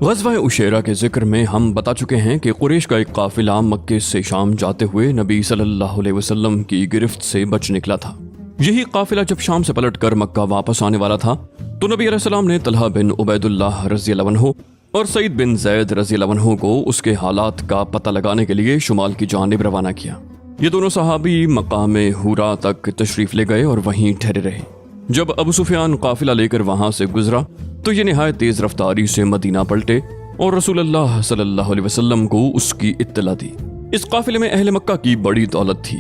ग़ज़वा उशैरा के ज़िक्र में हम बता चुके हैं कि कुरैश का एक काफ़िला मक्के से शाम जाते हुए नबी सल्लल्लाहु अलैहि वसल्लम की गिरफ्त से बच निकला था। यही काफ़िला जब शाम से पलटकर मक्का वापस आने वाला था तो नबी अलैहिस्सलाम ने तलहा बिन उबैदुल्लाह रज़ियल्लाहु अन्हु और सईद बिन ज़ैद रज़ियल्लाहु अन्हु को उसके हालात का पता लगाने के लिए शुमाल की जानिब रवाना किया। ये दोनों सहाबी मकाम हुरा तक तशरीफ़ ले गए और वहीं ठहरे रहे। जब अबू सुफियान काफ़िला लेकर वहां से गुजरा तो ये निहायत तेज़ रफ्तारी से मदीना पलटे और रसूलुल्लाह सल्लल्लाहु अलैहि वसल्लम को उसकी इत्तला दी। इस काफ़िले में अहले मक्का की बड़ी दौलत थी,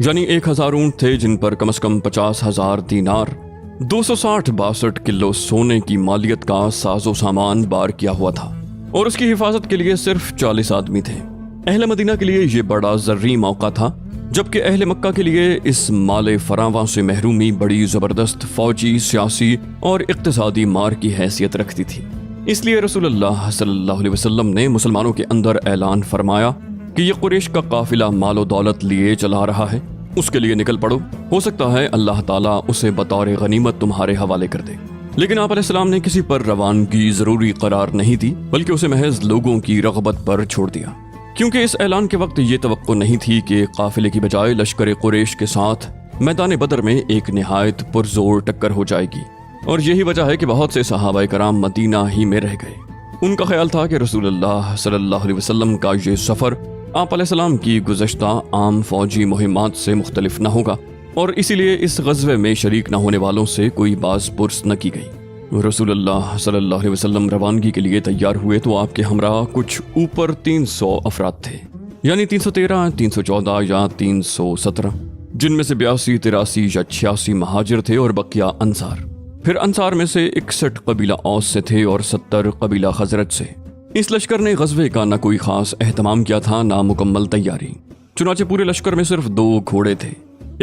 यानी 1000 ऊँट थे जिन पर कम से कम 50,000 दीनार 260-62 किलो सोने की मालियत का साजो सामान बार किया हुआ था और उसकी हिफाजत के लिए सिर्फ 40 आदमी थे। अहले मदीना के लिए ये बड़ा ज़रूरी मौका था, जबकि अहले मक्का के लिए इस माले फरावां से महरूमी बड़ी ज़बरदस्त फौजी, सियासी और इक्तिसादी मार की हैसियत रखती थी। इसलिए रसूलुल्लाह सल्लल्लाहु अलैहि वसल्लम ने मुसलमानों के अंदर ऐलान फरमाया कि ये कुरैश का काफिला मालो दौलत लिए चला रहा है, उसके लिए निकल पड़ो, हो सकता है अल्लाह ताला उसे बतौर गनीमत तुम्हारे हवाले कर दे। लेकिन आप अलैहिस्सलाम ने किसी पर रवानगी जरूरी करार नहीं दी, बल्कि उसे महज लोगों की रग़बत पर छोड़ दिया, क्योंकि इस ऐलान के वक्त ये तवक्को नहीं थी कि काफिले की बजाय लश्कर कुरैश के साथ मैदान बदर में एक निहायत पुरजोर टक्कर हो जाएगी। और यही वजह है कि बहुत से सहाबाए कराम मदीना ही में रह गए। उनका ख्याल था कि रसूलुल्लाह सल्लल्लाहु अलैहि वसल्लम का ये सफ़र आप अलैहिस्सलाम की गुज़श्ता आम फौजी मुहिम्मात से मुख्तलिफ न होगा और इसीलिए इस ग़ज़वे में शरीक न होने वालों से कोई बाज़ पुरस न की गई। रसूलुल्लाह सल्लल्लाहु अलैहि वसल्लम रवानगी के लिए तैयार हुए तो आपके हमरा कुछ ऊपर 300 अफराद थे, यानी 313, 314 या 317, जिनमें से 82, 83 या 86 महाजिर थे और बकिया अंसार। फिर अंसार में से 61 कबीला औस से थे और 70 कबीला खजरत से। इस लश्कर ने ग़ज़वे का न कोई खास एहतमाम किया था, ना मुकम्मल तैयारी। चुनाचे पूरे लश्कर में सिर्फ 2 घोड़े थे,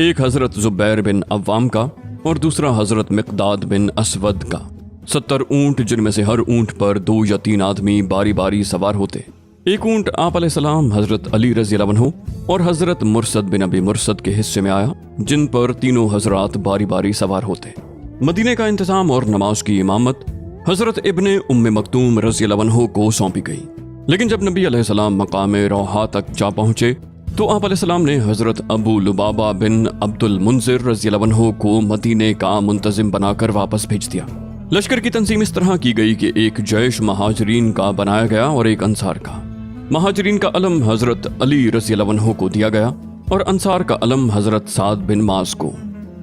एक हज़रत ज़ुबैर बिन अव्वाम का और दूसरा हज़रत मिक़दाद बिन असवद का। 70 ऊँट, जिनमें से हर ऊँट पर 2 या 3 आदमी बारी बारी सवार होते। एक ऊँट आप अलैहिस्सलाम, हज़रत अली रज़ियल्लाहु अन्हु और हज़रत मुरसद बिन अबी मुरसद के हिस्से में आया, जिन पर तीनों हज़रात बारी बारी सवार होते। मदीने का इंतज़ाम और नमाज की इमामत हज़रत इब्ने उम्मे मक्तूम रज़ियल्लाहु अन्हु को सौंपी गई। लेकिन जब नबी अलैहिस्सलाम मकाम रोहा तक जा पहुँचे तो आप अलैहिस्सलाम ने हज़रत अबू लुबाबा बिन अब्दुल मुंज़िर रज़ियल्लाहु अन्हु को मदीने का मुंतज़िम बनाकर वापस भेज दिया। लश्कर की तंजीम इस तरह की गई कि एक जैश महाजरीन का बनाया गया और एक अंसार का। महाजरीन का अलम हज़रत अली रज़ियल्लाहु अन्हु को दिया गया और अंसार का अलम हज़रत साद बिन मास को,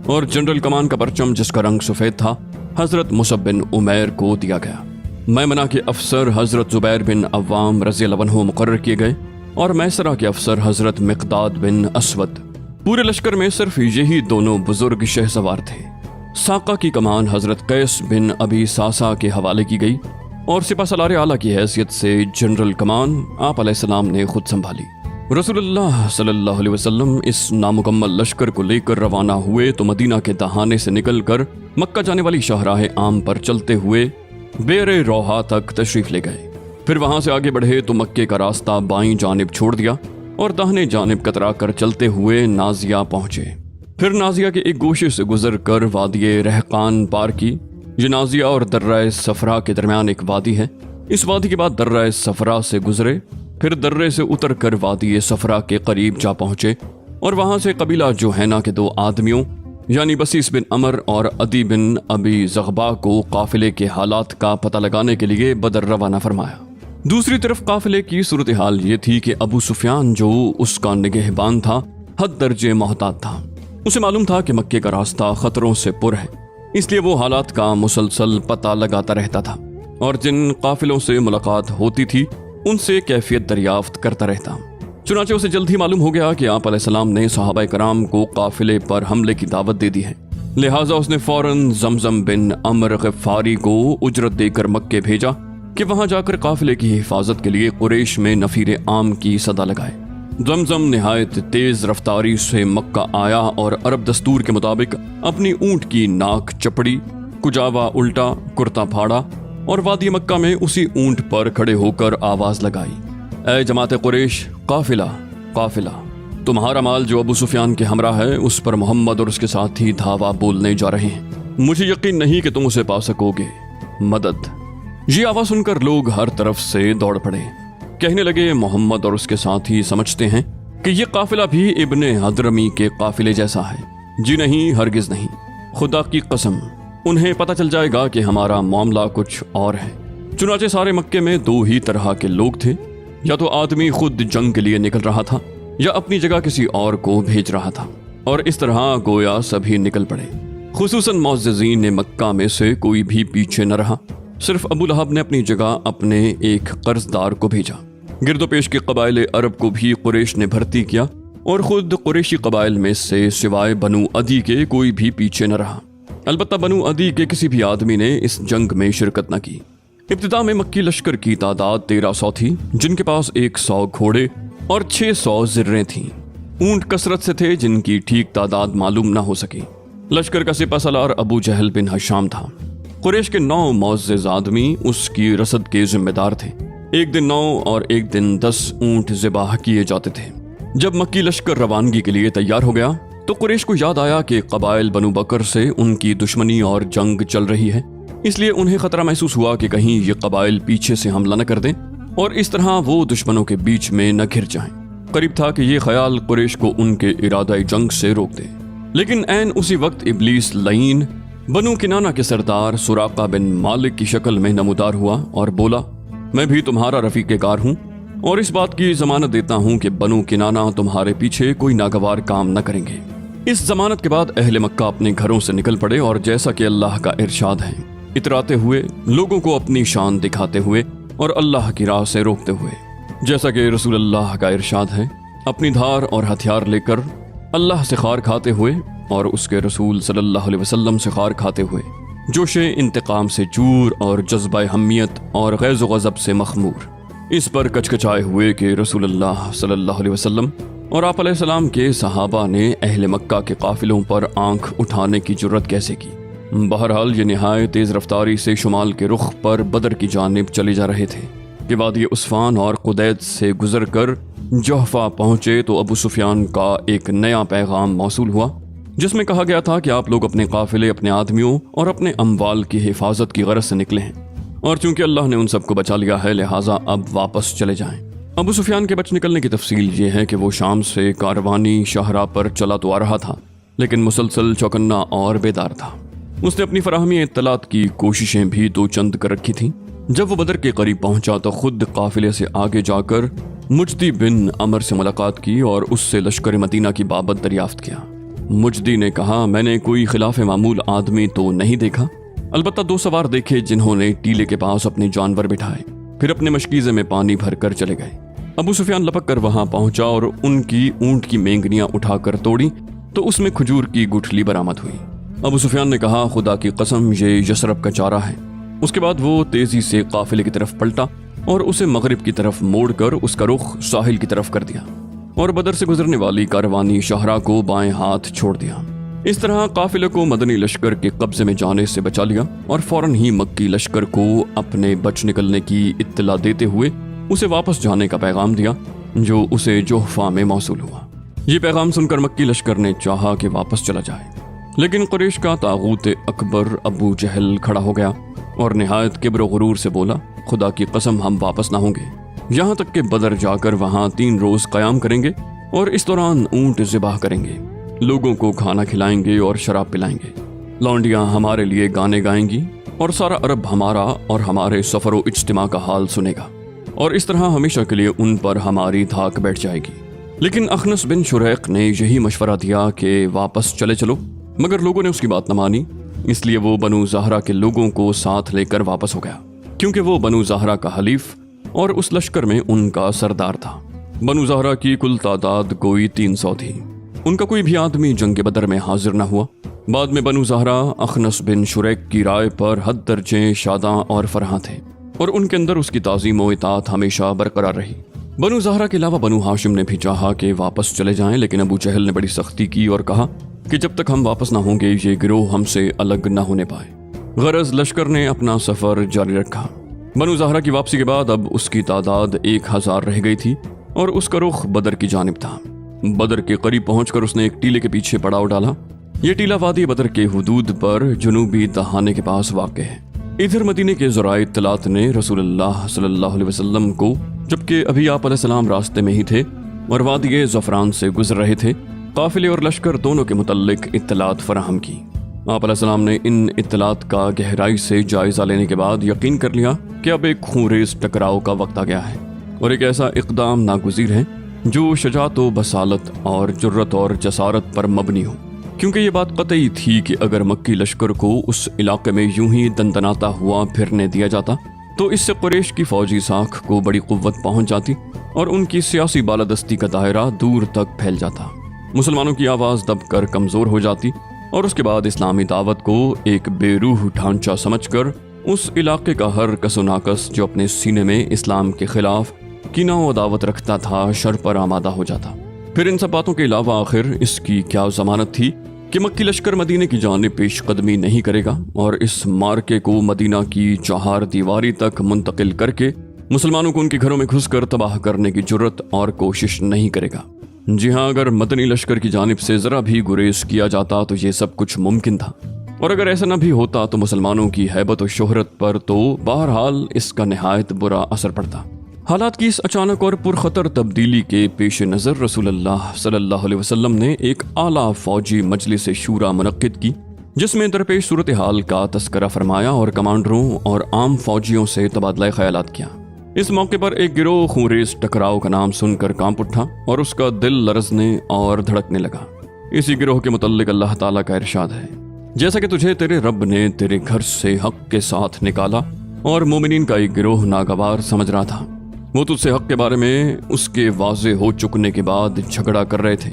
और जनरल कमान का परचम, जिसका रंग सफ़ेद था, हज़रत मुसब बिन उमैर को दिया गया। मैमना के अफसर हज़रत ज़ुबैर बिन अव्वाम रज़ियल्लाहु अन्हु मुकर्रर किए गए और मैसरा के अफसर हज़रत मिक़दाद बिन असवद। पूरे लश्कर में सिर्फ यही दोनों बुजुर्ग शहसवार थे। साका की कमान हज़रत कैस बिन अबी सासा के हवाले की गई और सिपाहसालार आला की हैसियत से जनरल कमान आप अलैहिस्सलाम ने खुद संभाली। रसूलुल्लाह सल्लल्लाहु अलैहि वसल्लम इस नामुकम्मल लश्कर को लेकर रवाना हुए तो मदीना के दहाने से निकलकर मक्का जाने वाली शाहराह आम पर चलते हुए बेरे रोहा तक तशरीफ़ ले गए। फिर वहां से आगे बढ़े तो मक्के का रास्ता बाईं जानिब छोड़ दिया और दाहिने जानिब कतरा कर चलते हुए नाजिया पहुंचे। फिर नाजिया के एक गोशे से गुजर कर वादी रहकान पार की। ये नाजिया और दर्रा सफरा के दरमियान एक वादी है। इस वादी के बाद दर्रा सफरा से गुजरे, फिर दर्रे से उतर कर वादी सफरा के करीब जा पहुंचे और वहां से कबीला जोहैना के 2 आदमियों यानी बसीस बिन अमर और अदी बिन अबी ज़ग़बा को काफिले के हालात का पता लगाने के लिए बदर रवाना फरमाया। दूसरी तरफ काफिले की सूरत हाल ये थी कि अबू सुफियान, जो उसका निगहबान था, हद दर्जे मोहतात था। उसे मालूम था कि मक्के का रास्ता खतरों से पुर है, इसलिए वो हालात का मुसलसल पता लगाता रहता था और जिन काफिलों से मुलाकात होती थी उनसे कैफियत दरियाफ्त करता रहता। चुनाचे उसे जल्द ही मालूम हो गया कि आप अलैहिस्सलाम ने सहाबाए कराम को काफिले पर हमले की दावत दे दी है। लिहाजा उसने फौरन ज़मज़म बिन अमर ग़फ़ारी को उजरत देकर मक्के भेजा कि वहां जाकर काफिले की हिफाजत के लिए कुरैश में नफीर आम की सदा लगाए। ज़मज़म निहायत तेज रफ्तारी से मक्का आया और अरब दस्तूर के मुताबिक अपनी ऊँट की नाक चपड़ी, कुजावा उल्टा, कुर्ता फाड़ा और वादी मक्का में उसी ऊँट पर खड़े होकर आवाज लगाई, ऐ जमात कुरैश, काफिला काफिला, तुम्हारा माल जो अबू सुफियान के हमरा है उस पर मोहम्मद और उसके साथ ही धावा बोलने जा रहे हैं। मुझे यकीन नहीं कि तुम उसे पा सकोगे। मदद ये आवाज सुनकर लोग हर तरफ से दौड़ पड़े। कहने लगे, मोहम्मद और उसके साथी समझते हैं कि ये काफिला भी इब्ने हदरमी के काफिले जैसा है। जी नहीं, हरगिज नहीं, खुदा की कसम, उन्हें पता चल जाएगा कि हमारा मामला कुछ और है। चुनाचे सारे मक्के में दो ही तरह के लोग थे, या तो आदमी खुद जंग के लिए निकल रहा था या अपनी जगह किसी और को भेज रहा था, और इस तरह गोया सभी निकल पड़े। खुसूसन मुअज़्ज़िज़ीन ने मक्का में से कोई भी पीछे न रहा। सिर्फ अबू लहब ने अपनी जगह अपने एक कर्जदार को भेजा। गिरदोपेश के कबाइल अरब को भी कुरैश ने भर्ती किया और खुद कुरैशी कबाइल में से सिवाय बनु अदी के कोई भी पीछे न रहा। अलबत्ता बनु अदी के किसी भी आदमी ने इस जंग में शिरकत न की। इब्तिदा में मक्की लश्कर की तादाद 1300 थी, जिनके पास 100 घोड़े और 600 जिर्रें थीं। ऊंट कसरत से थे जिनकी ठीक तादाद मालूम न हो सकी। लश्कर का सिपाहसालार अबू जहल बिन हशाम था। कुरैश के 9 मुअज़्ज़िज़ आदमी उसकी रसद के जिम्मेदार थे। एक दिन 9 और एक दिन 10 ऊंट ज़िबाह किए जाते थे। जब मक्की लश्कर रवानगी के लिए तैयार हो गया तो कुरैश को याद आया कि कबाइल बनु बकर से उनकी दुश्मनी और जंग चल रही है। इसलिए उन्हें खतरा महसूस हुआ कि कहीं ये कबाइल पीछे से हमला न कर दें और इस तरह वो दुश्मनों के बीच में न घिर जाएं। करीब था कि ये ख्याल कुरैश को उनके इरादा जंग से रोक दे। लेकिन ऐन उसी वक्त इब्लीस लईन बनु किनाना के सरदार सुराका बिन मालिक की शक्ल में नमूदार हुआ और बोला, मैं भी तुम्हारा रफीक कार हूँ और इस बात की जमानत देता हूँ कि बनु किनाना तुम्हारे पीछे कोई नागवार काम न करेंगे। इस जमानत के बाद अहले मक्का अपने घरों से निकल पड़े और जैसा कि अल्लाह का इरशाद है, इतराते हुए, लोगों को अपनी शान दिखाते हुए और अल्लाह की राह से रोकते हुए। जैसा कि रसूल अल्लाह का इरशाद है, अपनी धार और हथियार लेकर अल्लाह से खार खाते हुए और उसके रसूल सल्लल्लाहु अलैहि वसल्लम से खार खाते हुए, जोशे इंतकाम से चूर और जज्बा हमियत और गैज़ गज़ब से मखमूर, इस पर कचकचाए हुए कि रसूल अल्लाह सल्लल्लाहु अलैहि वसल्लम और आप अलैहिस्सलाम के सहाबा ने अहले मक्का के काफिलों पर आंख उठाने की जुर्रत कैसे की। बहरहाल ये निहायत तेज़ रफ्तारी से शुमाल के रुख पर बदर की जानिब चले जा रहे थे कि वादी उस्फान और कुदैद से गुजर कर जोहफा पहुंचे तो अबू सुफियान का एक नया पैगाम मौसूल हुआ, जिसमें कहा गया था कि आप लोग अपने काफिले, अपने आदमियों और अपने अम्वाल की हिफाजत की गरज से निकले हैं और चूंकि अल्लाह ने उन सबको बचा लिया है, लिहाजा अब वापस चले जाएं। अबू सुफियान के बच निकलने की तफसील ये है कि वो शाम से कारवानी शाहरा पर चला तो आ रहा था, लेकिन मुसलसल चौकन्ना और बेदार था। उसने अपनी फराहमी इत्तलात की कोशिशें भी दो चंद कर रखी थीं। जब वो बदर के करीब पहुंचा तो खुद काफिले से आगे जाकर मुजदी बिन अमर से मुलाकात की और उससे लश्कर मदीना की बाबत दरियाफ्त किया। मुजदी ने कहा, मैंने कोई खिलाफ मामूल आदमी तो नहीं देखा, अलबत्ता 2 सवार देखे जिन्होंने टीले के पास अपने जानवर बिठाए, फिर अपने मशकीज़े में पानी भर कर चले गए। अबू सुफियान लपक कर वहां पहुंचा और उनकी ऊंट की मेंगनियां उठाकर तोड़ी तो उसमें खजूर की गुठली बरामद हुई। अबू सुफियान ने कहा, खुदा की कसम, ये यसरब का चारा है। उसके बाद वो तेजी से काफिले की तरफ पलटा और उसे मगरिब की तरफ मोड़कर उसका रुख साहिल की तरफ कर दिया और बदर से गुजरने वाली कारवानी शाहरा को बाएं हाथ छोड़ दिया। इस तरह काफिले को मदनी लश्कर के कब्जे में जाने से बचा लिया और फौरन ही मक्की लश्कर को अपने बच निकलने की इत्तला देते हुए उसे वापस जाने का पैगाम दिया, जो उसे जोहफा में मौसूल हुआ। ये पैगाम सुनकर मक्की लश्कर ने चाहा कि वापस चला जाए, लेकिन कुरैश का तागूत अकबर अबू जहल खड़ा हो गया और निहायत किब्र गुरूर से बोला, खुदा की कसम, हम वापस ना होंगे, यहाँ तक कि बदर जाकर वहाँ 3 रोज कयाम करेंगे और इस दौरान ऊंट ज़िबाह करेंगे, लोगों को खाना खिलाएंगे और शराब पिलाएंगे, लौंडियाँ हमारे लिए गाने गाएंगी और सारा अरब हमारा और हमारे सफर व इज्तिमा का हाल सुनेगा और इस तरह हमेशा के लिए उन पर हमारी धाक बैठ जाएगी। लेकिन अखनस बिन शुरैक ने यही मशवरा दिया कि वापस चले चलो, मगर लोगों ने उसकी बात न मानी, इसलिए वो बनु ज़हरा के लोगों को साथ लेकर वापस हो गया, क्योंकि वो बनु ज़हरा का हलीफ और उस लश्कर में उनका सरदार था। बनु ज़हरा की कुल तादाद कोई 300 थी। उनका कोई भी आदमी जंग बदर में हाजिर न हुआ। बाद में बनु ज़हरा अखनस बिन शुरैक की राय पर हद दर्जे शादा और फरहा थे और उनके अंदर उसकी ताज़ीम व इताअत हमेशा बरकरार रही। बनु ज़हरा के अलावा बनु हाशिम ने भी चाहा कि वापस चले जाएं, लेकिन अबू जहल ने बड़ी सख्ती की और कहा कि जब तक हम वापस ना होंगे ये गिरोह हमसे अलग न होने पाए। गरज लश्कर ने अपना सफर जारी रखा। बनु ज़हरा की वापसी के बाद अब उसकी तादाद 1000 रह गई थी और उसका रुख बदर की जानिब था। बदर के करीब पहुंचकर उसने एक टीले के पीछे पड़ाव डाला। यह टीला वादी बदर के हुदूद पर जुनूबी दहाने के पास वाक़ है। ادھر مدینے کے ذرائع اطلاعات نے رسول اللہ صلی اللہ علیہ وسلم کو، جبکہ ابھی آپ علیہ السلام راستے میں ہی تھے اور وادی زعفران سے گزر رہے تھے، قافلے اور لشکر دونوں کے متعلق اطلاعات فراہم کی۔ آپ علیہ السلام نے ان اطلاعات کا گہرائی سے جائزہ لینے کے بعد یقین کر لیا کہ اب ایک خونریز ٹکراؤ کا وقت آ گیا ہے، اور ایک ایسا اقدام ناگزیر ہے جو شجاعت و بصالت اور جرت اور جسارت پر مبنی ہو، کیونکہ یہ بات قطعی تھی کہ اگر مکی لشکر کو اس علاقے میں یوں ہی دندناتا ہوا پھرنے دیا جاتا تو اس سے قریش کی فوجی ساکھ کو بڑی قوت پہنچ جاتی اور ان کی سیاسی بالادستی کا دائرہ دور تک پھیل جاتا، مسلمانوں کی آواز دب کر کمزور ہو جاتی، اور اس کے بعد اسلامی دعوت کو ایک بے روح ڈھانچہ سمجھ کر اس علاقے کا ہر کس و ناقص جو اپنے سینے میں اسلام کے خلاف کینہ و عداوت رکھتا تھا شر پر آمادہ ہو جاتا۔ پھر ان سب باتوں کے علاوہ آخر اس کی کیا ضمانت تھی کہ مکی لشکر مدینے کی جانب پیش قدمی نہیں کرے گا اور اس مارکے کو مدینہ کی چہار دیواری تک منتقل کر کے مسلمانوں کو ان کے گھروں میں گھس کر تباہ کرنے کی جرت اور کوشش نہیں کرے گا۔ جی ہاں، اگر مدنی لشکر کی جانب سے ذرا بھی گریز کیا جاتا تو یہ سب کچھ ممکن تھا، اور اگر ایسا نہ بھی ہوتا تو مسلمانوں کی ہیبت و شہرت پر تو بہرحال اس کا نہایت برا اثر پڑتا۔ حالات کی اس اچانک اور پرخطر تبدیلی کے پیش نظر رسول اللہ صلی اللہ علیہ وسلم نے ایک اعلیٰ فوجی مجلس شورا منعقد کی، جس میں درپیش صورتحال کا تذکرہ فرمایا اور کمانڈروں اور عام فوجیوں سے تبادلہ خیالات کیا۔ اس موقع پر ایک گروہ خونریز ٹکراؤ کا نام سن کر کانپ اٹھا اور اس کا دل لرزنے اور دھڑکنے لگا۔ اسی گروہ کے متعلق اللہ تعالیٰ کا ارشاد ہے، جیسا کہ تجھے تیرے رب نے تیرے گھر سے حق کے ساتھ نکالا اور مومنین کا ایک گروہ ناگوار سمجھ رہا تھا، وہ تجھ سے حق کے بارے میں اس کے واضح ہو چکنے کے بعد جھگڑا کر رہے تھے،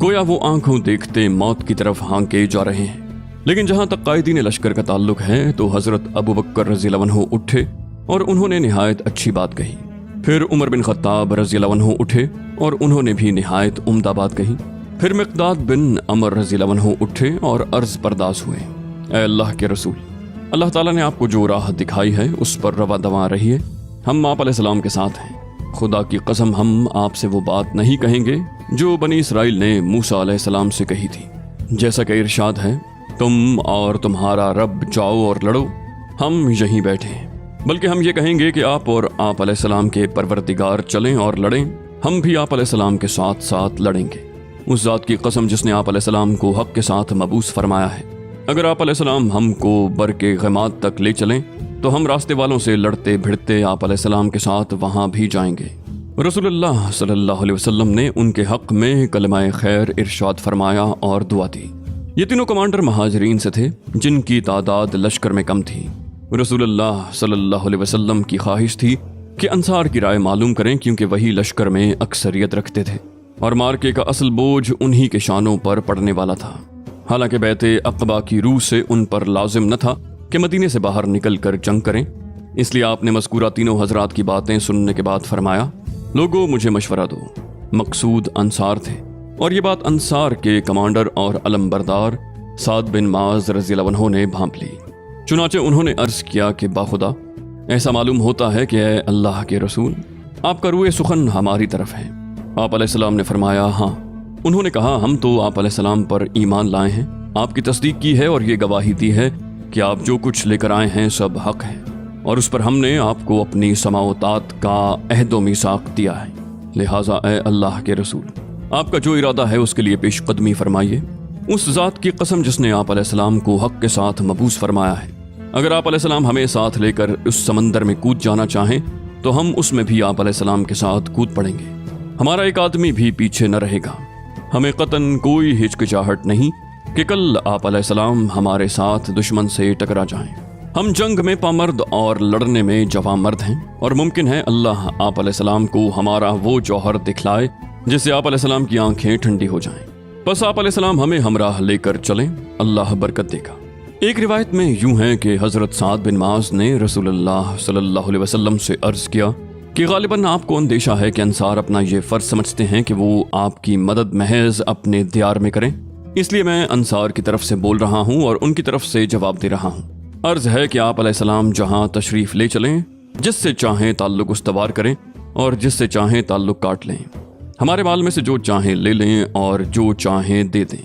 گویا وہ آنکھوں دیکھتے موت کی طرف ہانکے جا رہے ہیں۔ لیکن جہاں تک قائدین لشکر کا تعلق ہے تو حضرت ابو بکر رضی اللہ عنہ اٹھے اور انہوں نے نہایت اچھی بات کہی، پھر عمر بن خطاب رضی اللہ عنہ اٹھے اور انہوں نے بھی نہایت عمدہ بات کہی، پھر مقداد بن عمر رضی اللہ عنہ اٹھے اور عرض پرداز ہوئے، اے اللہ کے رسول، اللہ تعالیٰ نے آپ کو جو راہ دکھائی ہے اس پر رواں دواں رہیے، ہم آپ علیہ السلام کے ساتھ ہیں، خدا کی قسم ہم آپ سے وہ بات نہیں کہیں گے جو بنی اسرائیل نے موسیٰ علیہ السلام سے کہی تھی، جیسا کہ ارشاد ہے، تم اور تمہارا رب جاؤ اور لڑو، ہم یہیں بیٹھے ہیں، بلکہ ہم یہ کہیں گے کہ آپ اور آپ علیہ السلام کے پروردگار چلیں اور لڑیں، ہم بھی آپ علیہ السلام کے ساتھ ساتھ لڑیں گے، اس ذات کی قسم جس نے آپ علیہ السلام کو حق کے ساتھ مبعوث فرمایا ہے، اگر آپ علیہ السلام ہم کو بر کے غماد تک لے چلیں تو ہم راستے والوں سے لڑتے بھڑتے آپ علیہ السلام کے ساتھ وہاں بھی جائیں گے۔ رسول اللہ صلی اللہ علیہ وسلم نے ان کے حق میں کلمہ خیر ارشاد فرمایا اور دعا دی۔ یہ تینوں کمانڈر مہاجرین سے تھے جن کی تعداد لشکر میں کم تھی۔ رسول اللہ صلی اللہ علیہ وسلم کی خواہش تھی کہ انصار کی رائے معلوم کریں، کیونکہ وہی لشکر میں اکثریت رکھتے تھے اور مارکے کا اصل بوجھ انہی کے شانوں پر پڑنے والا تھا، حالانکہ بیعت عقبہ کی روح سے ان پر لازم نہ تھا کہ مدینے سے باہر نکل کر جنگ کریں، اس لیے آپ نے مذکورہ تینوں حضرات کی باتیں سننے کے بعد فرمایا، لوگوں مجھے مشورہ دو۔ مقصود انصار تھے، اور یہ بات انصار کے کمانڈر اور علم بردار سعد بن معاذ رضی اللہ عنہ نے بھانپ لی۔ چنانچہ انہوں نے عرض کیا کہ باخدا ایسا معلوم ہوتا ہے کہ اے اللہ کے رسول، آپ کا روئے سخن ہماری طرف ہے۔ آپ علیہ السلام نے فرمایا ہاں۔ انہوں نے کہا ہم تو آپ علیہ السلام پر ایمان لائے ہیں، آپ کی تصدیق کی ہے اور یہ گواہی دی ہے کہ آپ جو کچھ لے کر آئے ہیں سب حق ہے، اور اس پر ہم نے آپ کو اپنی سماع و طاعت کا عہد و میثاق دیا ہے، لہٰذا اے اللہ کے رسول، آپ کا جو ارادہ ہے اس کے لیے پیش قدمی فرمائیے، اس ذات کی قسم جس نے آپ علیہ السلام کو حق کے ساتھ مبعوث فرمایا ہے، اگر آپ علیہ السلام ہمیں ساتھ لے کر اس سمندر میں کود جانا چاہیں تو ہم اس میں بھی آپ علیہ السلام کے ساتھ کود پڑیں گے، ہمارا ایک آدمی بھی پیچھے نہ رہے گا، ہمیں قطعاً کوئی ہچکچاہٹ نہیں کہ کل آپ علیہ السلام ہمارے ساتھ دشمن سے ٹکرا جائیں، ہم جنگ میں پامرد اور لڑنے میں جواں مرد ہیں، اور ممکن ہے اللہ آپ علیہ السلام کو ہمارا وہ جوہر دکھلائے جس سے آپ علیہ السلام کی آنکھیں ٹھنڈی ہو جائیں، بس آپ علیہ السلام ہمیں ہمراہ لے کر چلیں، اللہ برکت دے گا۔ ایک روایت میں یوں ہے کہ حضرت سعد بن معاذ نے رسول اللہ صلی اللہ علیہ وسلم سے عرض کیا کہ غالباً آپ کو اندیشہ ہے کہ انصار اپنا یہ فرض سمجھتے ہیں کہ وہ آپ کی مدد محض اپنے دیار میں کریں، اس لیے میں انصار کی طرف سے بول رہا ہوں اور ان کی طرف سے جواب دے رہا ہوں۔ عرض ہے کہ آپ علیہ السلام جہاں تشریف لے چلیں، جس سے چاہیں تعلق استوار کریں اور جس سے چاہیں تعلق کاٹ لیں، ہمارے مال میں سے جو چاہیں لے لیں اور جو چاہیں دے دیں،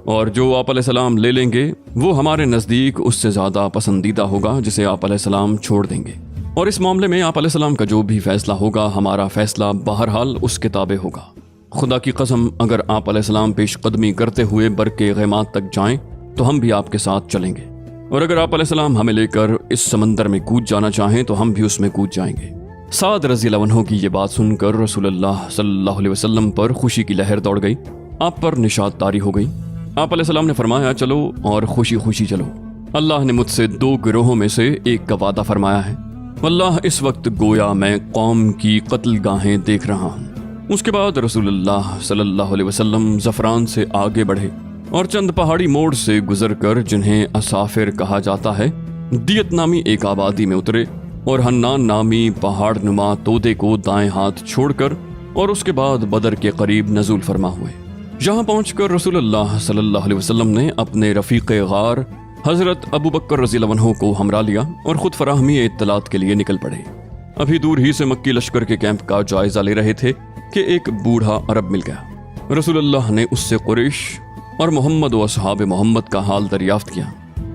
اور جو آپ علیہ السلام لے لیں گے وہ ہمارے نزدیک اس سے زیادہ پسندیدہ ہوگا جسے آپ علیہ السلام چھوڑ دیں گے، اور اس معاملے میں آپ علیہ السلام کا جو بھی فیصلہ ہوگا ہمارا فیصلہ بہرحال اس کے تابع ہوگا۔ خدا کی قسم اگر آپ علیہ السلام پیش قدمی کرتے ہوئے برکے غیمات تک جائیں تو ہم بھی آپ کے ساتھ چلیں گے، اور اگر آپ علیہ السلام ہمیں لے کر اس سمندر میں کود جانا چاہیں تو ہم بھی اس میں کود جائیں گے۔ سعد رضی اللہ عنہ کی یہ بات سن کر رسول اللہ صلی اللہ علیہ وسلم پر خوشی کی لہر دوڑ گئی، آپ پر نشاط طاری ہو گئی۔ آپ علیہ السلام نے فرمایا چلو اور خوشی خوشی چلو، اللہ نے مجھ سے 2 گروہوں میں سے ایک کا وعدہ فرمایا ہے، واللہ اس وقت گویا میں قوم کی قتل گاہیں دیکھ رہا ہوں۔ اس کے بعد رسول اللہ صلی اللہ علیہ وسلم زفران سے آگے بڑھے اور چند پہاڑی موڑ سے گزر کر جنہیں اسافر کہا جاتا ہے دیت نامی ایک آبادی میں اترے، اور حنان نامی پہاڑ نما تودے کو دائیں ہاتھ چھوڑ کر اور اس کے بعد بدر کے قریب نزول فرما ہوئے۔ یہاں پہنچ کر رسول اللہ صلی اللہ علیہ وسلم نے اپنے رفیق غار حضرت ابو بکر رضی اللہ عنہ کو ہمراہ لیا اور خود فراہمی اطلاعات کے لیے نکل پڑے۔ ابھی دور ہی سے مکی لشکر کے کیمپ کا جائزہ لے رہے تھے کہ ایک بوڑھا عرب مل گیا۔ رسول اللہ نے اس سے قریش اور محمد و اصحاب محمد کا حال دریافت کیا۔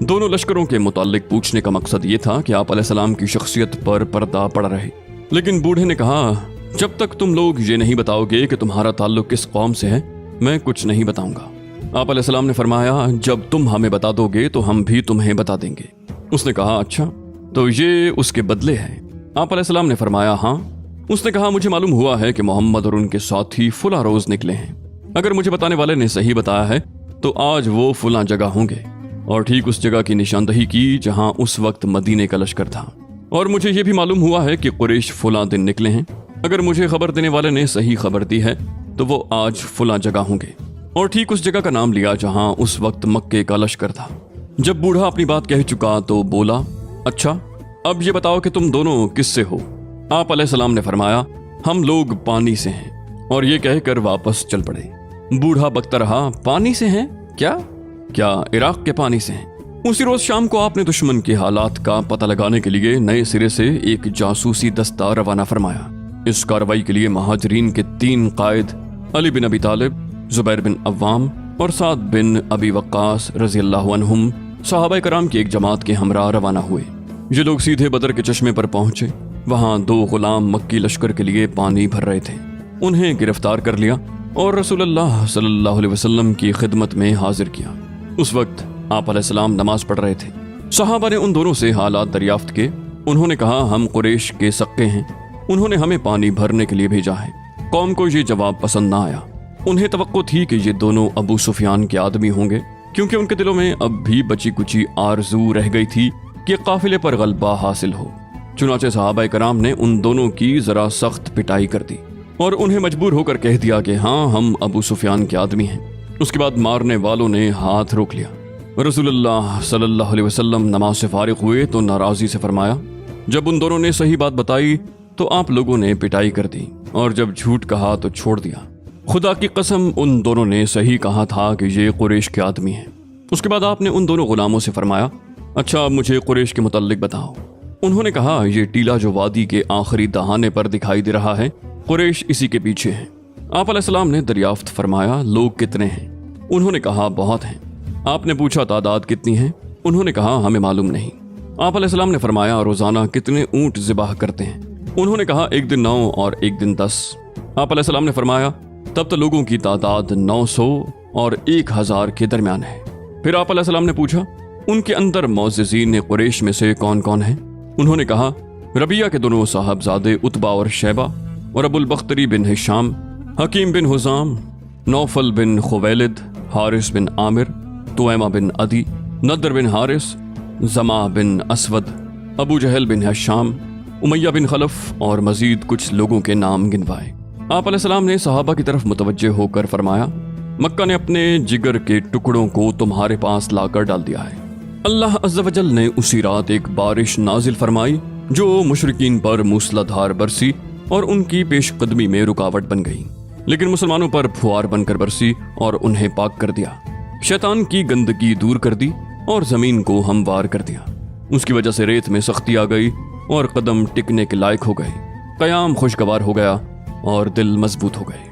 دونوں لشکروں کے متعلق پوچھنے کا مقصد یہ تھا کہ آپ علیہ السلام کی شخصیت پر پردہ پڑا رہے، لیکن بوڑھے نے کہا جب تک تم لوگ یہ نہیں بتاؤ گے کہ تمہارا تعلق کس قوم سے ہے میں کچھ نہیں بتاؤں گا۔ آپ علیہ السلام نے فرمایا جب تم ہمیں بتا دو گے تو ہم بھی تمہیں بتا دیں گے۔ اس نے کہا اچھا تو یہ اس کے بدلے ہے؟ آپ علیہ السلام نے فرمایا ہاں۔ اس نے کہا مجھے معلوم ہوا ہے کہ محمد اور ان کے ساتھی فلاں روز نکلے ہیں، اگر مجھے بتانے والے نے صحیح بتایا ہے تو آج وہ فلاں جگہ ہوں گے، اور ٹھیک اس جگہ کی نشاندہی کی جہاں اس وقت مدینے کا لشکر تھا۔ اور مجھے یہ بھی معلوم ہوا ہے کہ قریش فلاں دن نکلے ہیں، اگر مجھے خبر دینے والے نے صحیح خبر دی ہے تو وہ آج فلاں جگہ ہوں گے، اور ٹھیک اس جگہ کا نام لیا جہاں اس وقت مکے کا لشکر تھا۔ جب بوڑھا اپنی بات کہہ چکا تو بولا اچھا اب یہ بتاؤ کہ تم دونوں کس سے ہو؟ آپ علیہ السلام نے فرمایا ہم لوگ پانی سے ہیں، اور یہ کہہ کر واپس چل پڑے۔ بوڑھا بکتا رہا پانی سے ہیں؟ کیا عراق کے پانی سے ہیں؟ اسی روز شام کو آپ نے دشمن کے حالات کا پتہ لگانے کے لیے نئے سرے سے ایک جاسوسی دستہ روانہ فرمایا۔ اس کارروائی کے لیے مہاجرین کے 3 قائد علی بن ابی طالب، زبیر بن عوام اور سعد بن ابی وقاص رضی اللہ عنہم صحابہ کرام کی ایک جماعت کے ہمراہ روانہ ہوئے۔ یہ لوگ سیدھے بدر کے چشمے پر پہنچے، وہاں 2 غلام مکی لشکر کے لیے پانی بھر رہے تھے، انہیں گرفتار کر لیا اور رسول اللہ صلی اللہ علیہ وسلم کی خدمت میں حاضر کیا۔ اس وقت آپ علیہ السلام نماز پڑھ رہے تھے۔ صحابہ نے ان دونوں سے حالات دریافت کیے، انہوں نے کہا ہم قریش کے سقے ہیں، انہوں نے ہمیں پانی بھرنے کے لیے بھیجا ہے۔ قوم کو یہ جواب پسند نہ آیا، انہیں توقع تھی کہ یہ دونوں ابو سفیان کے آدمی ہوں گے، کیونکہ ان کے دلوں میں اب بھی بچی کچی آرزو رہ گئی تھی کہ قافلے پر غلبہ حاصل ہو۔ چنانچہ صحابہ کرام نے ان دونوں کی ذرا سخت پٹائی کر دی اور انہیں مجبور ہو کر کہہ دیا کہ ہاں ہم ابو سفیان کے آدمی ہیں۔ اس کے بعد مارنے والوں نے ہاتھ روک لیا۔ رسول اللہ صلی اللہ علیہ وسلم نماز سے فارغ ہوئے تو ناراضی سے فرمایا جب ان دونوں نے صحیح بات بتائی تو آپ لوگوں نے پٹائی کر دی، اور جب جھوٹ کہا تو چھوڑ دیا۔ خدا کی قسم ان دونوں نے صحیح کہا تھا کہ یہ قریش کے آدمی ہیں۔ اس کے بعد آپ نے ان دونوں غلاموں سے فرمایا اچھا مجھے قریش کے متعلق بتاؤ۔ انہوں نے کہا یہ ٹیلا جو وادی کے آخری دہانے پر دکھائی دے رہا ہے قریش اسی کے پیچھے ہیں۔ آپ علیہ السلام نے دریافت فرمایا لوگ کتنے ہیں؟ انہوں نے کہا بہت ہیں۔ آپ نے پوچھا تعداد کتنی ہے؟ انہوں نے کہا ہمیں معلوم نہیں۔ آپ علیہ السلام نے فرمایا روزانہ کتنے اونٹ ذبح کرتے ہیں؟ انہوں نے کہا ایک دن 9 اور ایک دن 10۔ آپ علیہ السلام نے فرمایا تب تو لوگوں کی تعداد 900 اور 1000 کے درمیان ہے۔ پھر آپ علیہ السلام نے پوچھا ان کے اندر معززین قریش میں سے کون کون ہیں؟ انہوں نے کہا ربیہ کے دونوں صاحبزادے عتبہ اور شیبہ، اور ابو البختری بن ہشام، حکیم بن حزام، نوفل بن خویلد، حارث بن عامر، تویمہ بن عدی، ندر بن حارث، زما بن اسود، ابو جہل بن ہشام، امیہ بن خلف اور مزید کچھ لوگوں کے نام گنوائے۔ آپ علیہ السلام نے صحابہ کی طرف متوجہ ہو کر فرمایا مکہ نے اپنے جگر کے ٹکڑوں کو تمہارے پاس لا کر ڈال دیا ہے۔ اللہ عز و جل نے اسی رات ایک بارش نازل فرمائی جو مشرکین پر موسلا دھار برسی اور ان کی پیش قدمی میں رکاوٹ بن گئی، لیکن مسلمانوں پر پھوار بن کر برسی اور انہیں پاک کر دیا، شیطان کی گندگی دور کر دی اور زمین کو ہموار کر دیا۔ اس کی وجہ سے ریت میں سختی آ گئی اور قدم ٹکنے کے لائق ہو گئے، قیام خوشگوار ہو گیا اور دل مضبوط ہو گئے۔